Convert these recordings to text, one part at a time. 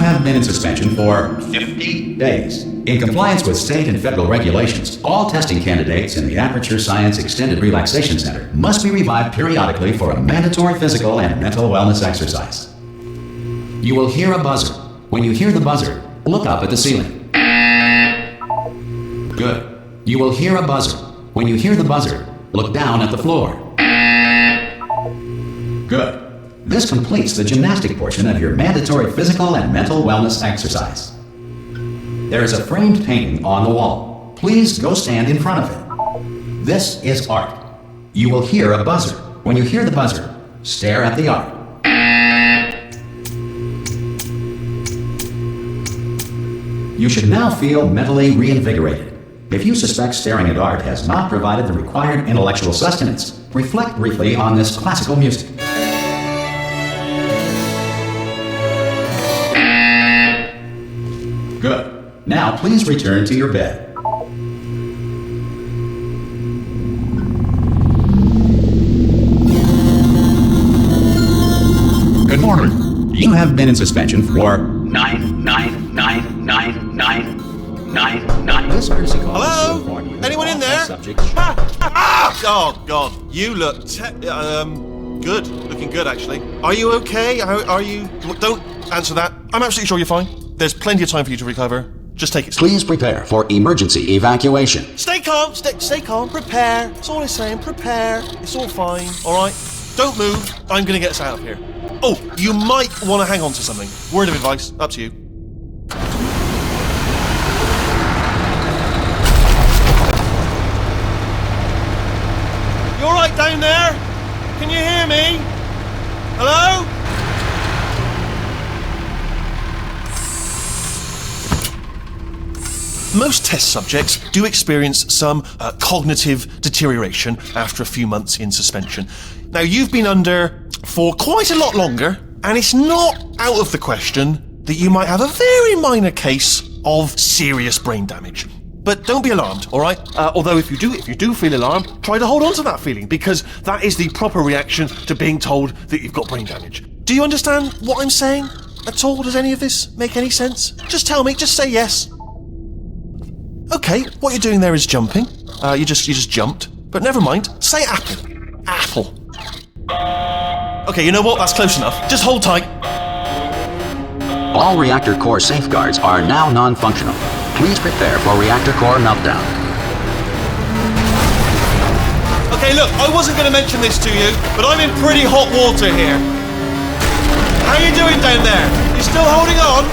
have been in suspension for 50 days. In compliance with state and federal regulations, all testing candidates in the Aperture Science Extended Relaxation Center must be revived periodically for a mandatory physical and mental wellness exercise. You will hear a buzzer. When you hear the buzzer, look up at the ceiling. Good. You will hear a buzzer. When you hear the buzzer, look down at the floor. Good. This completes the gymnastic portion of your mandatory physical and mental wellness exercise. There is a framed painting on the wall. Please go stand in front of it. This is art. You will hear a buzzer. When you hear the buzzer, stare at the art. You should now feel mentally reinvigorated. If you suspect staring at art has not provided the required intellectual sustenance, reflect briefly on this classical music. Good. Now please return to your bed. Good morning. You have been in suspension for 9999999. This courtesy call is to inform you. Hello? Anyone in there? Oh, God. You look good. Looking good, actually. Are you okay? Are you... Don't answer that. I'm absolutely sure you're fine. There's plenty of time for you to recover. Just take it slow. Please prepare for emergency evacuation. Stay calm. Stay calm. Prepare. That's all I'm saying. Prepare. It's all fine. All right? Don't move. I'm going to get us out of here. Oh, you might want to hang on to something. Word of advice. Up to you. You all right down there? Can you hear me? Hello? Most test subjects do experience some cognitive deterioration after a few months in suspension. Now, you've been under for quite a lot longer, and it's not out of the question that you might have a very minor case of serious brain damage. But don't be alarmed, all right? Although if you do feel alarmed, try to hold on to that feeling, because that is the proper reaction to being told that you've got brain damage. Do you understand what I'm saying at all? Does any of this make any sense? Just tell me, just say yes. Okay, what you're doing there is jumping. You just jumped. But never mind. Say apple. Apple. Okay, you know what? That's close enough. Just hold tight. All reactor core safeguards are now non-functional. Please prepare for reactor core meltdown. Okay, look, I wasn't going to mention this to you, but I'm in pretty hot water here. How you doing down there? You still holding on?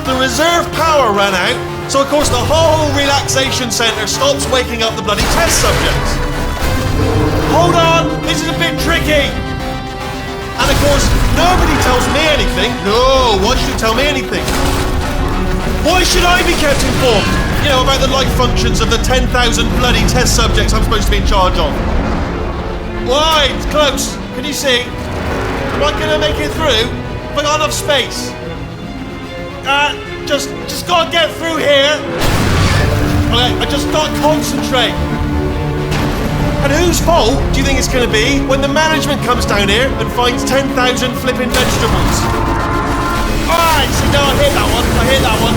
The reserve power ran out. So, of course, the whole relaxation centre stops waking up the bloody test subjects. Hold on, this is a bit tricky. And, of course, nobody tells me anything. No, why should you tell me anything? Why should I be kept informed? You know, about the life functions of the 10,000 bloody test subjects I'm supposed to be in charge of. Why? It's close. Can you see? Am I going to make it through? Have I got enough space? Just gotta get through here. Okay, I just gotta concentrate. And whose fault do you think it's gonna be when the management comes down here and finds 10,000 flipping vegetables? Alright, see, no, I hit that one.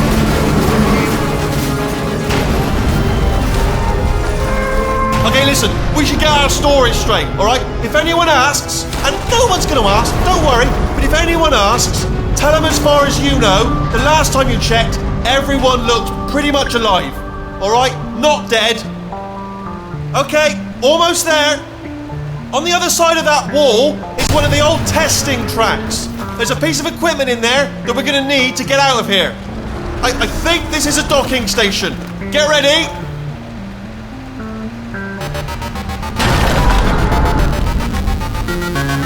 Okay, listen, we should get our stories straight, alright? If anyone asks, and no one's gonna ask, don't worry, but if anyone asks, tell them as far as you know, the last time you checked, everyone looked pretty much alive. Alright? Not dead. Okay, almost there. On the other side of that wall is one of the old testing tracks. There's a piece of equipment in there that we're going to need to get out of here. I think this is a docking station. Get ready.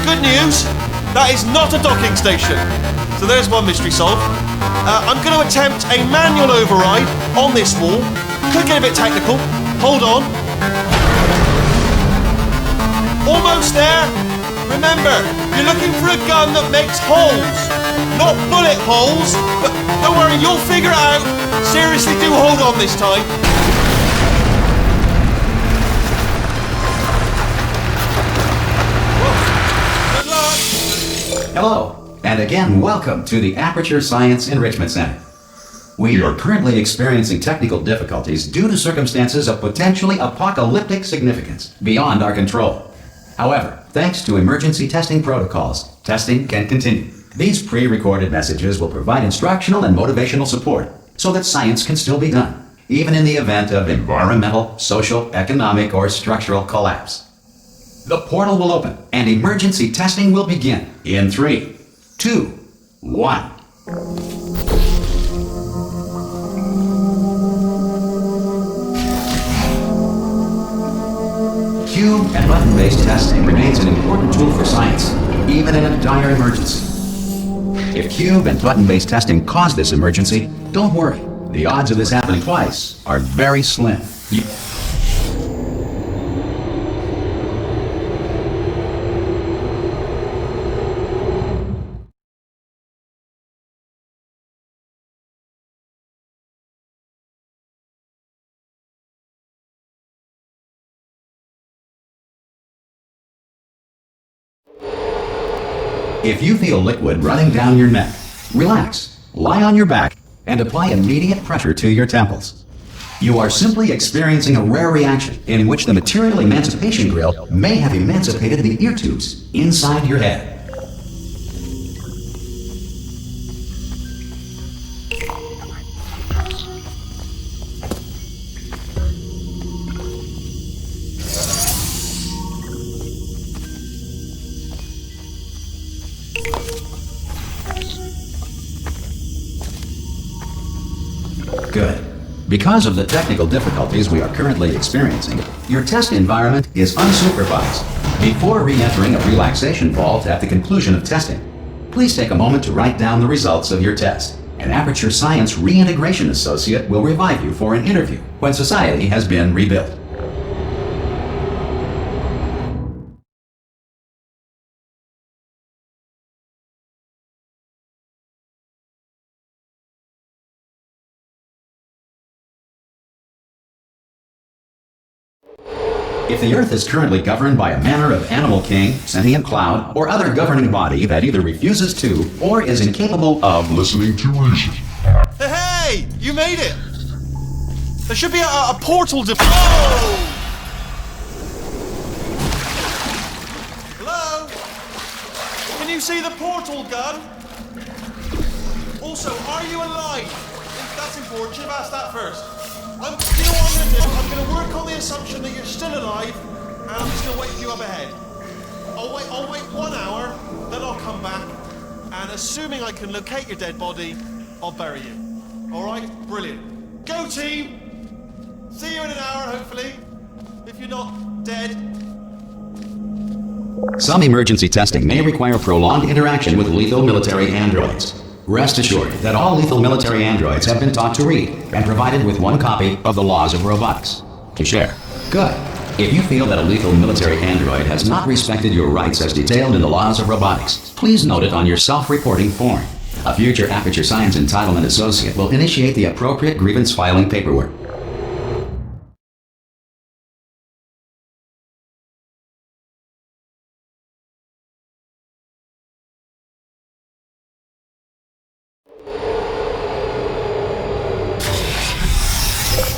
Good news, that is not a docking station. So there's one mystery solved. I'm going to attempt a manual override on this wall. Could get a bit technical. Hold on. Almost there. Remember, you're looking for a gun that makes holes. Not bullet holes. But don't worry, you'll figure it out. Seriously, do hold on this time. Good luck. Hello. And again, welcome to the Aperture Science Enrichment Center. We are currently experiencing technical difficulties due to circumstances of potentially apocalyptic significance beyond our control. However, thanks to emergency testing protocols, testing can continue. These pre-recorded messages will provide instructional and motivational support so that science can still be done, even in the event of environmental, social, economic, or structural collapse. The portal will open and emergency testing will begin in 3, 2, 1. Cube and button-based testing remains an important tool for science, even in a dire emergency. If cube and button-based testing caused this emergency, don't worry. The odds of this happening twice are very slim. If you feel liquid running down your neck, relax, lie on your back, and apply immediate pressure to your temples. You are simply experiencing a rare reaction in which the material emancipation grill may have emancipated the ear tubes inside your head. Good. Because of the technical difficulties we are currently experiencing, your test environment is unsupervised. Before re-entering a relaxation vault at the conclusion of testing, please take a moment to write down the results of your test. An Aperture Science Reintegration Associate will revive you for an interview when society has been rebuilt. If the Earth is currently governed by a manner of animal king, sentient cloud, or other governing body that either refuses to or is incapable of listening to reason. Hey! You made it! There should be a portal to... Oh! Hello? Can you see the portal, Gun? Also, are you alive? That's important. Should have asked that first. You know what I'm going to do? I'm going to work on the assumption that you're still alive, and I'm just going to wait for you up ahead. I'll wait 1 hour, then I'll come back, and assuming I can locate your dead body, I'll bury you. Alright? Brilliant. Go team! See you in an hour, hopefully. If you're not dead. Some emergency testing may require prolonged interaction with lethal military androids. Rest assured that all lethal military androids have been taught to read and provided with 1 copy of the Laws of Robotics to share. Good. If you feel that a lethal military android has not respected your rights as detailed in the Laws of Robotics, please note it on your self-reporting form. A future Aperture Science Entitlement Associate will initiate the appropriate grievance filing paperwork.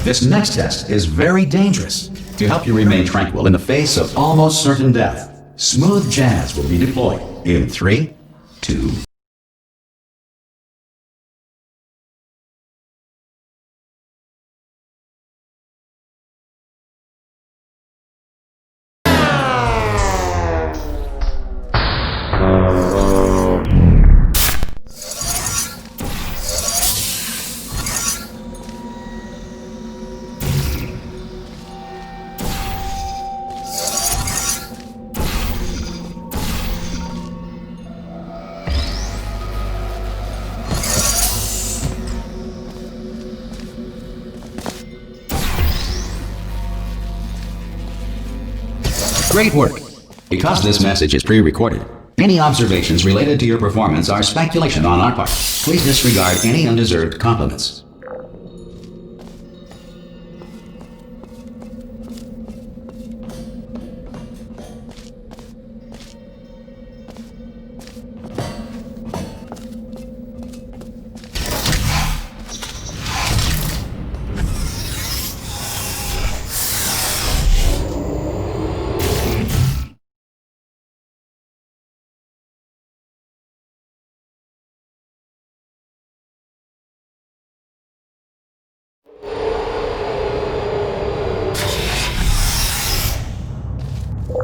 This next test is very dangerous. To help you remain tranquil in the face of almost certain death, smooth jazz will be deployed in 3, 2, Great work! Because this message is pre-recorded, any observations related to your performance are speculation on our part. Please disregard any undeserved compliments.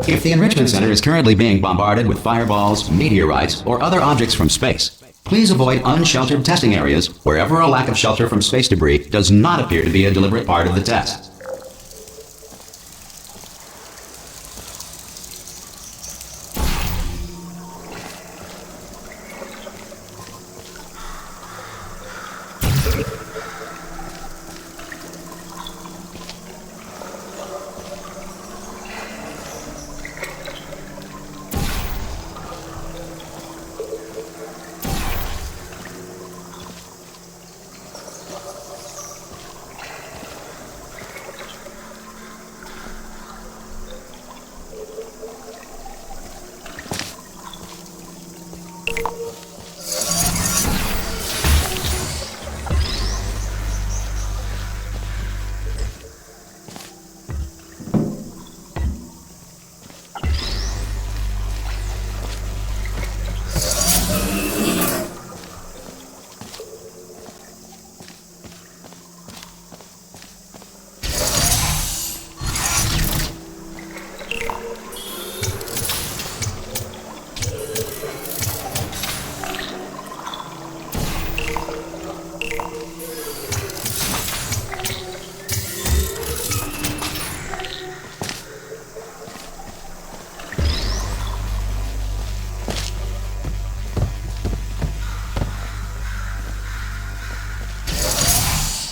If the Enrichment Center is currently being bombarded with fireballs, meteorites, or other objects from space, please avoid unsheltered testing areas wherever a lack of shelter from space debris does not appear to be a deliberate part of the test.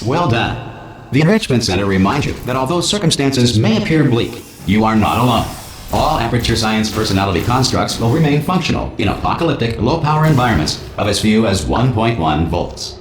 Well done. The Enrichment Center reminds you that although circumstances may appear bleak, you are not alone. All Aperture Science personality constructs will remain functional in apocalyptic, low-power environments of as few as 1.1 volts.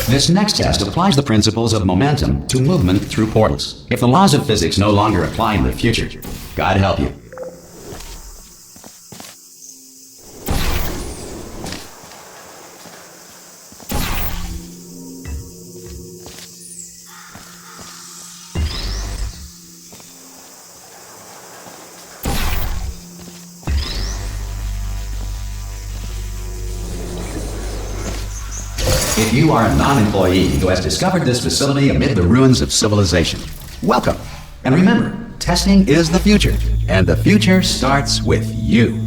This next test applies the principles of momentum to movement through portals. If the laws of physics no longer apply in the future, God help you. If you are a non-employee who has discovered this facility amid the ruins of civilization, welcome. And remember, testing is the future, and the future starts with you.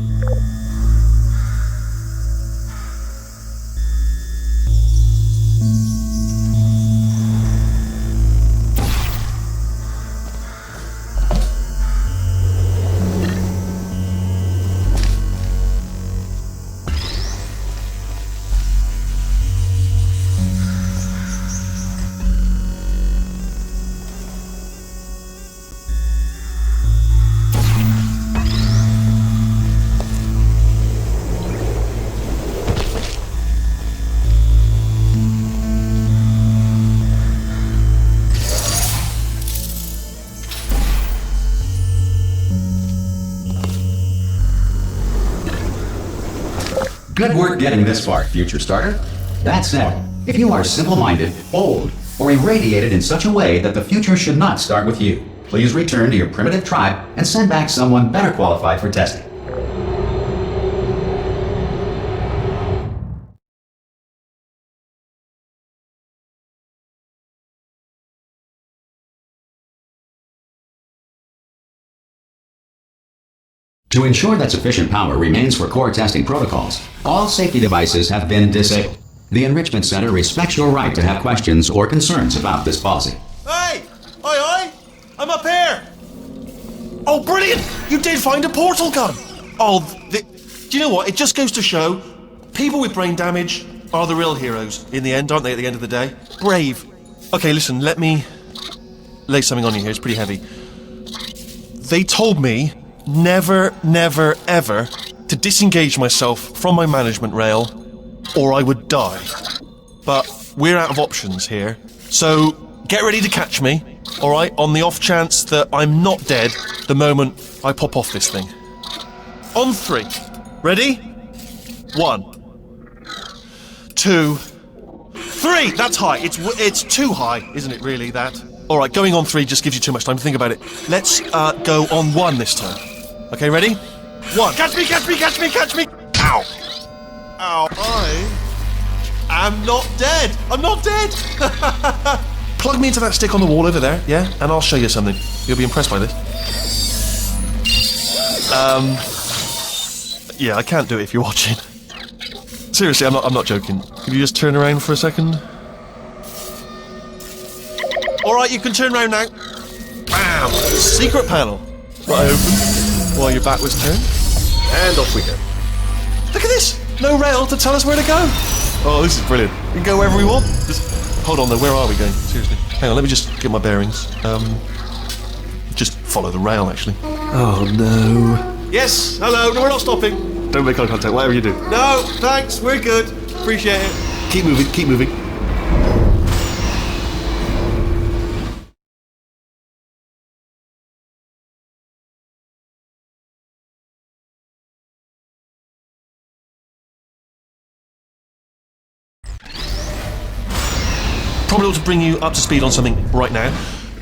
Good work getting this far, future starter. That said, if you are simple-minded, old, or irradiated in such a way that the future should not start with you, please return to your primitive tribe and send back someone better qualified for testing. To ensure that sufficient power remains for core testing protocols, all safety devices have been disabled. The Enrichment Center respects your right to have questions or concerns about this policy. Hey! Oi! I'm up here! Oh, brilliant! You did find a portal gun! Oh, do you know what? It just goes to show, people with brain damage are the real heroes in the end, aren't they, at the end of the day? Brave. Okay, listen, let me lay something on you here. It's pretty heavy. They told me never, never, ever to disengage myself from my management rail or I would die. But we're out of options here. So get ready to catch me, alright, on the off chance that I'm not dead the moment I pop off this thing. On 3. Ready? 1, 2, 3! That's high. It's too high, isn't it really, that? Alright, going on 3 just gives you too much time to think about it. Let's go on 1 this time. Okay, ready? 1. Catch me, catch me, catch me, catch me! Ow! Ow. I am not dead! I'm not dead! Plug me into that stick on the wall over there, yeah? And I'll show you something. You'll be impressed by this. Yeah, I can't do it if you're watching. Seriously, I'm not joking. Can you just turn around for a second? Alright, you can turn around now. Bam! Secret panel. What I opened while your back was turned. And off we go. Look at this! No rail to tell us where to go. Oh, this is brilliant. We can go wherever we want. Just hold on though, where are we going? Seriously. Hang on, let me just get my bearings. Just follow the rail, actually. Oh no. Yes, hello, no, we're not stopping. Don't make eye contact, whatever you do. No, thanks, we're good. Appreciate it. Keep moving, keep moving. Probably ought to bring you up to speed on something right now.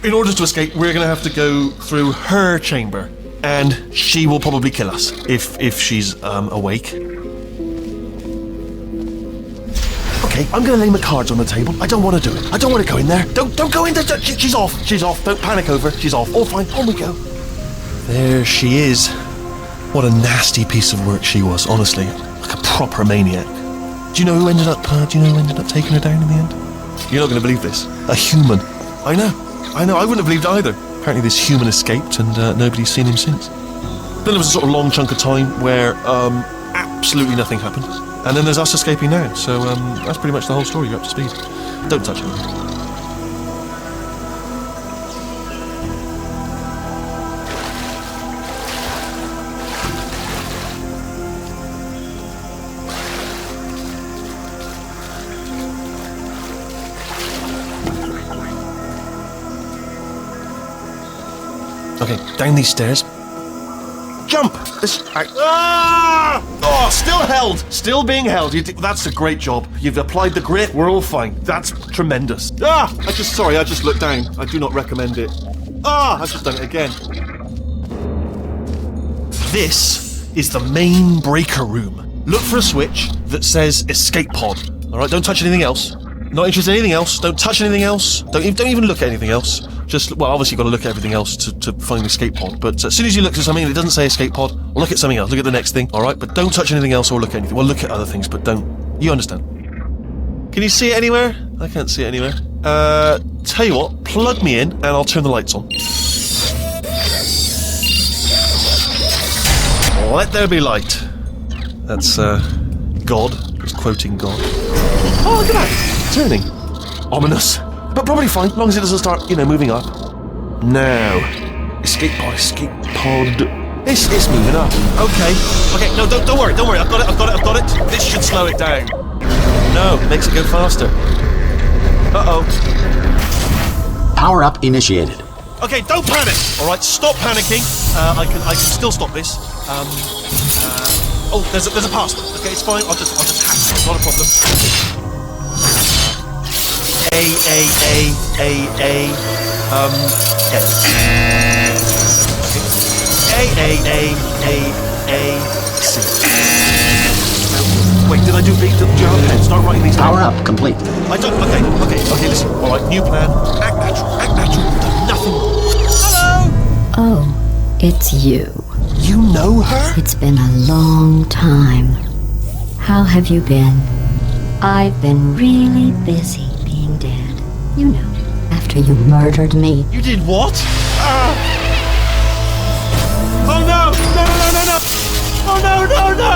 In order to escape, we're going to have to go through her chamber. And she will probably kill us if she's awake. Okay, I'm going to lay my cards on the table. I don't want to do it. I don't want to go in there. Don't go in there. She's off. She's off. Don't panic over. She's off. All fine. On we go. There she is. What a nasty piece of work she was, honestly. Like a proper maniac. Do you know who ended up taking her down in the end? You're not going to believe this. A human. I know. I wouldn't have believed either. Apparently this human escaped and nobody's seen him since. Then there was a sort of long chunk of time where absolutely nothing happened. And then there's us escaping now. So that's pretty much the whole story. You're up to speed. Don't touch it. Okay, down these stairs. Jump! Oh, still held! Still being held. That's a great job. You've applied the grit. We're all fine. That's tremendous. I just looked down. I do not recommend it. I've just done it again. This is the main breaker room. Look for a switch that says escape pod. Alright, don't touch anything else. Not interested in anything else. Don't touch anything else. Don't even look at anything else. Just, well, obviously you've got to look at everything else to find the escape pod, but as soon as you look at something and it doesn't say escape pod, look at something else, look at the next thing, alright? But don't touch anything else or look at anything. Well, look at other things, but don't. You understand. Can you see it anywhere? I can't see it anywhere. Tell you what, plug me in and I'll turn the lights on. Let there be light. That's, God. Just quoting God. Oh, look at that! Turning. Ominous. But probably fine, as long as it doesn't start, moving up. Now. Escape pod. It's moving up. Okay, no, don't worry. I've got it. This should slow it down. No, it makes it go faster. Uh-oh. Power up initiated. Okay, don't panic! Alright, stop panicking. I can still stop this. Oh, there's a password. Okay, it's fine, I'll just hack it. Not a problem. Wait, did I do B? Do you have a pen? Start writing these down. Power up complete. I don't. Okay, listen. Alright, new plan. Act natural. Do nothing. Hello! Oh, it's you. You know her? It's been a long time. How have you been? I've been really busy being dead. You know, after you murdered me. You did what? Oh no! Oh no!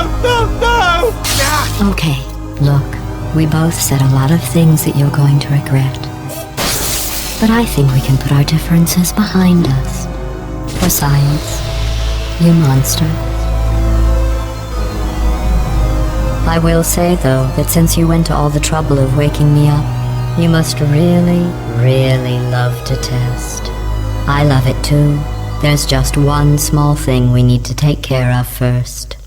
Ah! Okay, look, we both said a lot of things that you're going to regret. But I think we can put our differences behind us. For science, you monster. I will say, though, that since you went to all the trouble of waking me up, you must really, really love to test. I love it too. There's just one small thing we need to take care of first.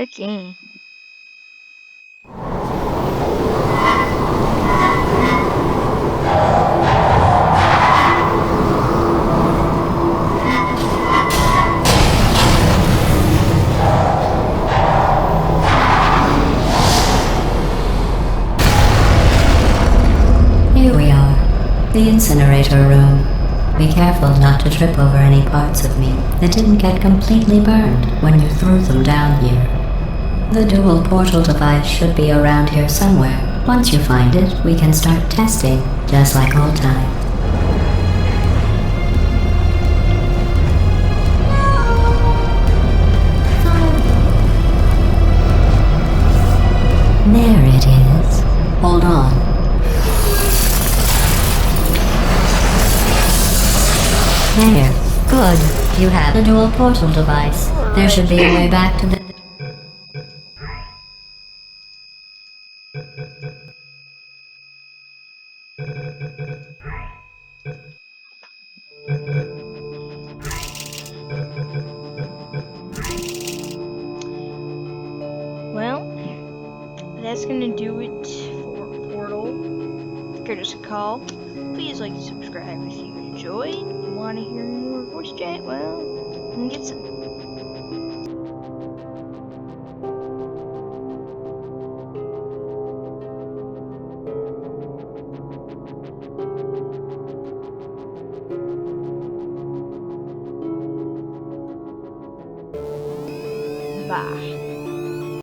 Okay. Here we are, the incinerator room. Be careful not to trip over any parts of me that didn't get completely burned when you threw them down here. The dual portal device should be around here somewhere. Once you find it, we can start testing, just like old times. There it is. Hold on. There. Good. You have the dual portal device. There should be a way back to the... Well, that's gonna do it for Portal. Give us a call. Please like and subscribe if you enjoyed. You want to hear more voice chat? Well, then get some. Bye.